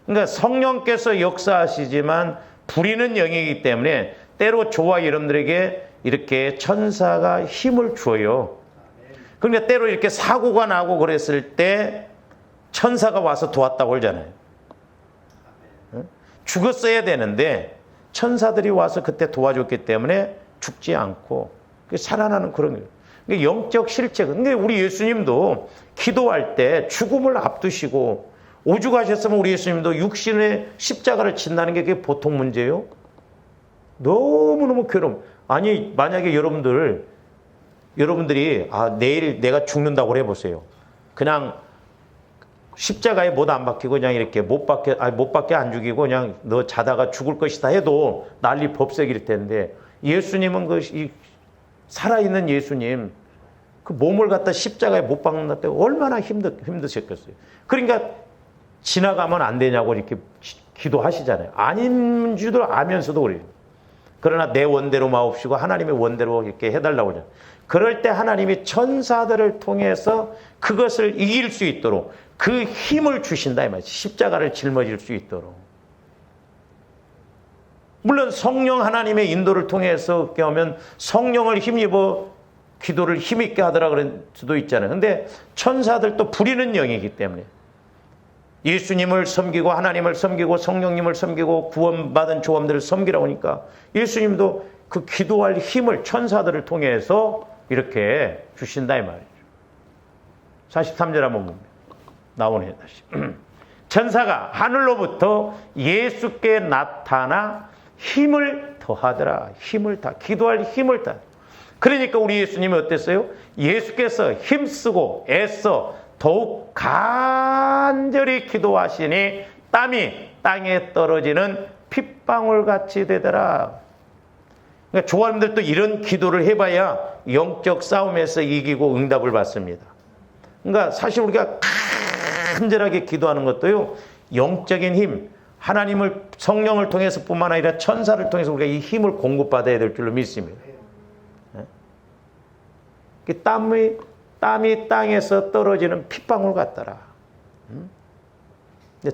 그러니까 성령께서 역사하시지만 부리는 영이기 때문에 때로 저와 여러분들에게 이렇게 천사가 힘을 줘요. 그러니까 때로 이렇게 사고가 나고 그랬을 때 천사가 와서 도왔다고 그러잖아요. 죽었어야 되는데 천사들이 와서 그때 도와줬기 때문에 죽지 않고 살아나는 그런 거예요. 그러니까 영적 실체. 근데 우리 예수님도 기도할 때 죽음을 앞두시고 오죽하셨으면 우리 예수님도 육신의 십자가를 진다는 게 그게 보통 문제예요? 너무너무 괴로움. 아니 만약에 여러분들이 내일 내가 죽는다고 해보세요. 그냥 십자가에 못 안 박히고 그냥 이렇게 못 박혀 안 죽이고 그냥 너 자다가 죽을 것이다 해도 난리 법석일 텐데, 예수님은 살아있는 예수님 그 몸을 갖다 십자가에 못 박는다 때 얼마나 힘드셨겠어요. 그러니까 지나가면 안 되냐고 이렇게 기도하시잖아요. 아닌 줄도 아면서도 그래요. 그러나 내 원대로 마옵시고 하나님의 원대로 이렇게 해달라고 하잖아요. 그럴 때 하나님이 천사들을 통해서 그것을 이길 수 있도록 그 힘을 주신다 이 말이죠. 십자가를 짊어질 수 있도록. 물론 성령 하나님의 인도를 통해서 이렇게 하면 성령을 힘입어 기도를 힘있게 하더라 그럴 수도 있잖아요. 근데 천사들도 부리는 영이기 때문에 예수님을 섬기고 하나님을 섬기고 성령님을 섬기고 구원받은 조함들을 섬기라고 하니까 예수님도 그 기도할 힘을 천사들을 통해서 이렇게 주신다 이 말이죠. 43절 한번 봅니다. 나오네요 다시. 천사가 하늘로부터 예수께 나타나 힘을 더하더라. 힘을 다. 기도할 힘을 다. 그러니까 우리 예수님이 어땠어요? 예수께서 힘쓰고 애써 더욱 간절히 기도하시니 땀이 땅에 떨어지는 핏방울같이 되더라. 그러니까 조화님들도 이런 기도를 해봐야 영적 싸움에서 이기고 응답을 받습니다. 그러니까 사실 우리가 간절하게 기도하는 것도요, 영적인 힘, 하나님을 성령을 통해서 뿐만 아니라 천사를 통해서 우리가 이 힘을 공급받아야 될 줄로 믿습니다. 땀이 땅에서 떨어지는 핏방울 같더라.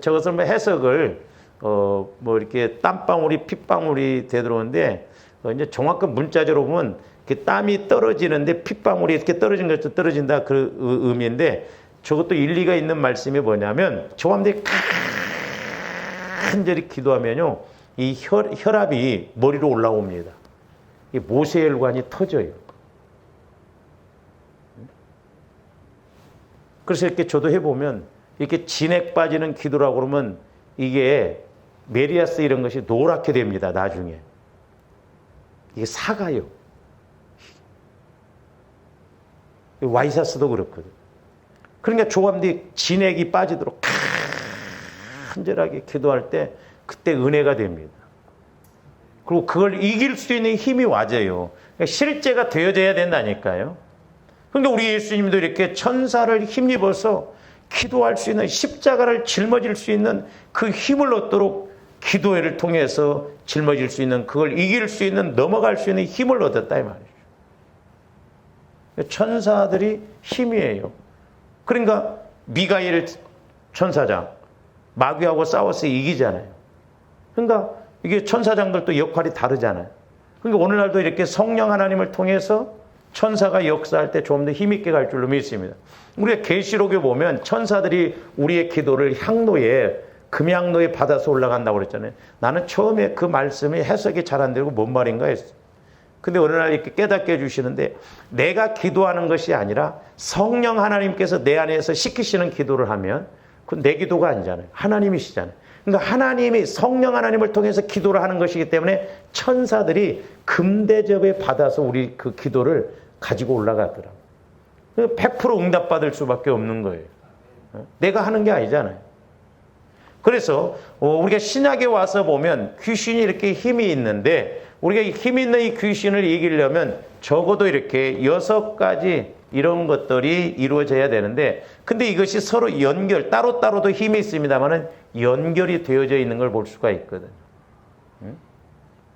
저것을 뭐 해석을 이렇게 땀방울이 핏방울이 되더라는데 이제 정확한 문자적으로 보면 땀이 떨어지는데 핏방울이 이렇게 떨어진 것도 떨어진다 그 의미인데, 저것도 일리가 있는 말씀이 뭐냐면 조함들이 간절히 기도하면요 이 혈압이 머리로 올라옵니다. 이 모세혈관이 터져요. 그래서 이렇게 저도 해보면 이렇게 진액 빠지는 기도라고 그러면 이게 메리아스 이런 것이 노랗게 됩니다. 나중에 이게 사가요. 와이사스도 그렇거든. 그러니까 조함들이 진액이 빠지도록 간절하게 기도할 때 그때 은혜가 됩니다. 그리고 그걸 이길 수 있는 힘이 와져요. 그러니까 실제가 되어져야 된다니까요. 그러니까 우리 예수님도 이렇게 천사를 힘입어서 기도할 수 있는, 십자가를 짊어질 수 있는 그 힘을 얻도록 기도회를 통해서 짊어질 수 있는, 그걸 이길 수 있는, 넘어갈 수 있는 힘을 얻었다 이 말이죠. 천사들이 힘이에요. 그러니까 미가엘 천사장 마귀하고 싸워서 이기잖아요. 그러니까 이게 천사장들도 역할이 다르잖아요. 그러니까 오늘날도 이렇게 성령 하나님을 통해서 천사가 역사할 때 좀 더 힘있게 갈 줄로 믿습니다. 우리가 계시록에 보면 천사들이 우리의 기도를 향로에, 금향로에 받아서 올라간다고 그랬잖아요. 나는 처음에 그 말씀이 해석이 잘 안 되고 뭔 말인가 했어요. 근데 어느 날 이렇게 깨닫게 해주시는데, 내가 기도하는 것이 아니라 성령 하나님께서 내 안에서 시키시는 기도를 하면 그건 내 기도가 아니잖아요. 하나님이시잖아요. 그러니까 하나님이, 성령 하나님을 통해서 기도를 하는 것이기 때문에 천사들이 금대접에 받아서 우리 그 기도를 가지고 올라가더라고요. 100% 응답받을 수밖에 없는 거예요. 내가 하는 게 아니잖아요. 그래서 우리가 신약에 와서 보면 귀신이 이렇게 힘이 있는데, 우리가 힘 있는 이 귀신을 이기려면 적어도 이렇게 6가지 이런 것들이 이루어져야 되는데, 근데 이것이 서로 따로따로도 힘이 있습니다만은 연결이 되어져 있는 걸 볼 수가 있거든.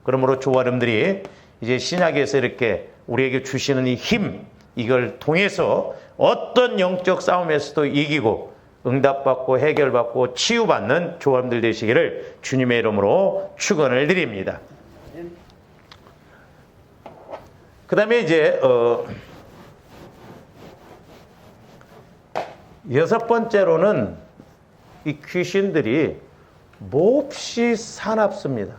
그러므로 조아름들이 이제 신약에서 이렇게 우리에게 주시는 이 힘, 이걸 통해서 어떤 영적 싸움에서도 이기고 응답받고 해결받고 치유받는 조아름들 되시기를 주님의 이름으로 축원을 드립니다. 그 다음에 이제 6번째로는 이 귀신들이 몹시 사납습니다.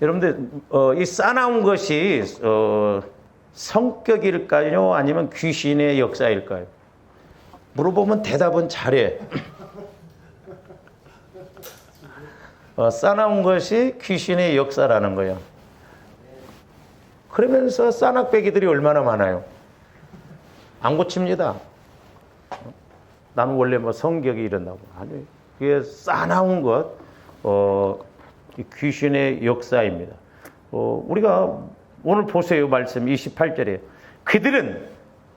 여러분들 이 싸나운 것이 성격일까요? 아니면 귀신의 역사일까요? 물어보면 대답은 잘해. 싸나운 것이 귀신의 역사라는 거예요. 그러면서 싸낙배기들이 얼마나 많아요. 안 고칩니다. 나는 원래 뭐 성격이 이런다고. 아니, 그게 싸나운 것, 귀신의 역사입니다. 우리가 오늘 보세요. 말씀 28절에. 그들은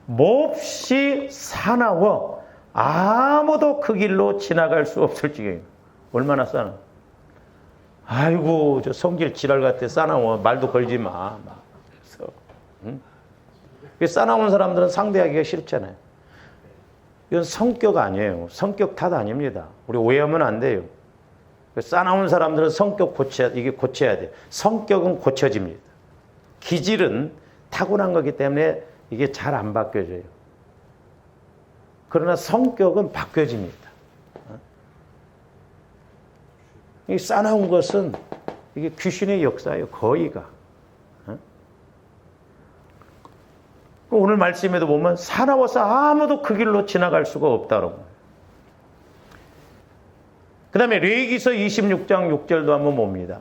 몹시 사나워 아무도 그 길로 지나갈 수 없을 지경이에요. 얼마나 싸나. 아이고, 저 성질 지랄 같아. 싸나워. 말도 걸지 마. 그래서, 응? 싸나운 사람들은 상대하기가 싫잖아요. 이건 성격 아니에요. 성격 탓 아닙니다. 우리 오해하면 안 돼요. 싸나운 사람들은 성격 고쳐야 돼요. 성격은 고쳐집니다. 기질은 타고난 거기 때문에 이게 잘 안 바뀌어져요. 그러나 성격은 바뀌어집니다. 이 싸나운 것은 이게 귀신의 역사예요. 거의가. 오늘 말씀에도 보면 사나워서 아무도 그 길로 지나갈 수가 없다고. 그 다음에 레위기서 26장 6절도 한번 봅니다.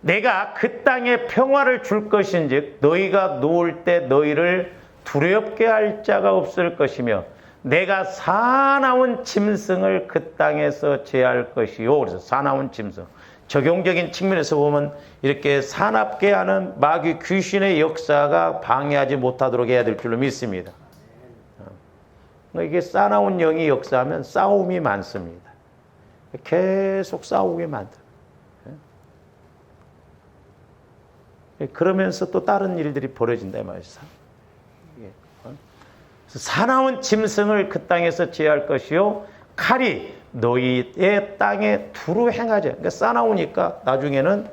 내가 그 땅에 평화를 줄 것인즉 너희가 누울 때 너희를 두렵게 할 자가 없을 것이며 내가 사나운 짐승을 그 땅에서 제할 것이요. 그래서 사나운 짐승. 적용적인 측면에서 보면 이렇게 사납게 하는 마귀 귀신의 역사가 방해하지 못하도록 해야 될 줄로 믿습니다. 이게 싸나운 영이 역사하면 싸움이 많습니다. 계속 싸우게 만들어요. 그러면서 또 다른 일들이 벌어진다 이 말이죠. 사나운 짐승을 그 땅에서 제할 것이요 칼이 너희의 땅에 두루 행하자. 그러니까 싸나우니까 나중에는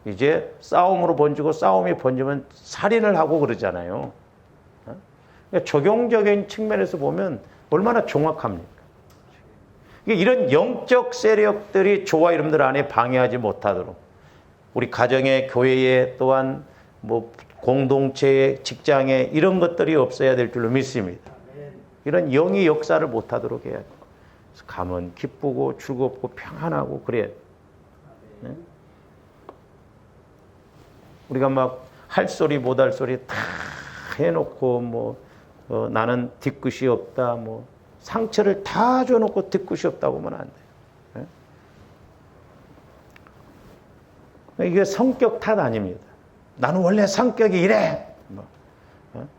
이제 싸움으로 번지고 싸움이 번지면 살인을 하고 그러잖아요. 그러니까 적용적인 측면에서 보면 얼마나 정확합니까? 이런 영적 세력들이 저와 여러분들 안에 방해하지 못하도록 우리 가정에, 교회에, 또한 뭐 공동체에, 직장에 이런 것들이 없어야 될 줄로 믿습니다. 이런 영의 역사를 못하도록 해야 돼요. 가면 기쁘고 즐겁고 평안하고 그래야 돼요. 네? 우리가 막 할 소리 못 할 소리 다 해놓고 뭐 나는 뒤끝이 없다, 뭐 상처를 다 줘놓고 뒤끝이 없다고 하면 안 돼요. 네? 이게 성격 탓 아닙니다. 나는 원래 성격이 이래. 뭐,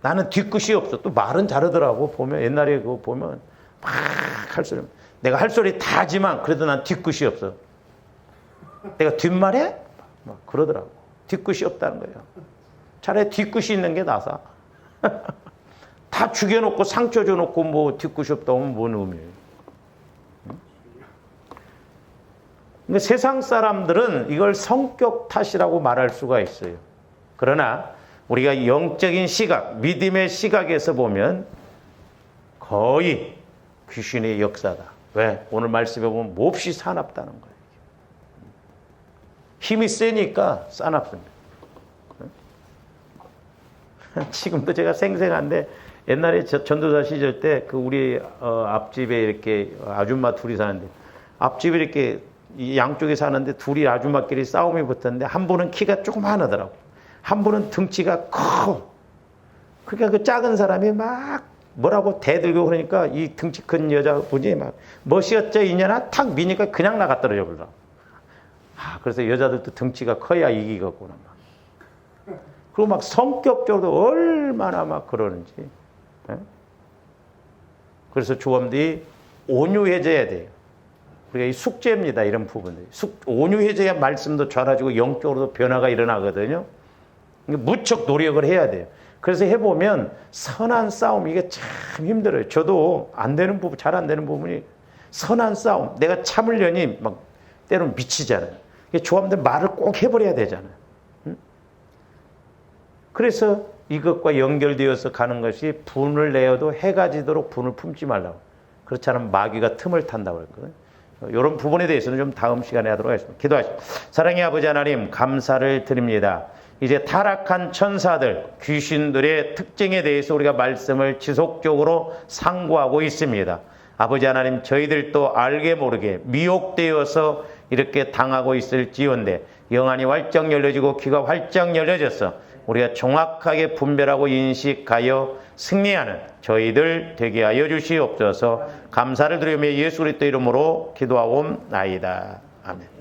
나는 뒤끝이 없어. 또 말은 잘하더라고. 보면 옛날에 그거 보면 막 할 소리. 내가 할 소리 다 하지만 그래도 난 뒤끝이 없어. 내가 뒷말해? 막 그러더라고. 뒤끝이 없다는 거예요. 차라리 뒤끝이 있는 게 나사. 다 죽여놓고 상처 줘놓고 뭐 뒤끝이 없다고 하면 뭔 의미예요? 근데 세상 사람들은 이걸 성격 탓이라고 말할 수가 있어요. 그러나 우리가 영적인 시각, 믿음의 시각에서 보면 거의 귀신의 역사다. 왜? 오늘 말씀에 보면 몹시 사납다는 거예요. 힘이 세니까 사납습니다. 지금도 제가 생생한데 옛날에 전도사 시절 때 그 우리 앞집에 이렇게 아줌마 둘이 사는데 앞집에 이렇게 양쪽에 사는데 둘이 아줌마끼리 싸움이 붙었는데 한 분은 키가 조그마하더라고. 한 분은 등치가 커. 그러니까 그 작은 사람이 막 뭐라고 대들고 그러니까 이 등치 큰 여자분이 막 멋이었죠 이년아 탁 미니까 그냥 나가 떨어져 버려. 그래서 여자들도 등치가 커야 이기겠구나. 그리고 막 성격적으로도 얼마나 막 그러는지. 그래서 조언들이 온유해져야 돼요. 우리가 이 숙제입니다. 이런 부분들이. 온유해져야 말씀도 전해지고 영적으로도 변화가 일어나거든요. 무척 노력을 해야 돼요. 그래서 해보면 선한 싸움, 이게 참 힘들어요. 저도 안 되는 부분, 잘 안 되는 부분이 선한 싸움. 내가 참으려니 막 때로는 미치잖아요. 조합들 말을 꼭 해버려야 되잖아요. 그래서 이것과 연결되어서 가는 것이 분을 내어도 해가 지도록 분을 품지 말라고. 그렇지 않으면 마귀가 틈을 탄다고 했거든요. 이런 부분에 대해서는 좀 다음 시간에 하도록 하겠습니다. 기도하시죠. 사랑의 아버지 하나님, 감사를 드립니다. 이제 타락한 천사들, 귀신들의 특징에 대해서 우리가 말씀을 지속적으로 상고하고 있습니다. 아버지 하나님, 저희들도 알게 모르게 미혹되어서 이렇게 당하고 있을지언데 영안이 활짝 열려지고 귀가 활짝 열려져서 우리가 정확하게 분별하고 인식하여 승리하는 저희들 되게 하여 주시옵소서. 감사를 드리며 예수 그리스도 이름으로 기도하옵나이다. 아멘.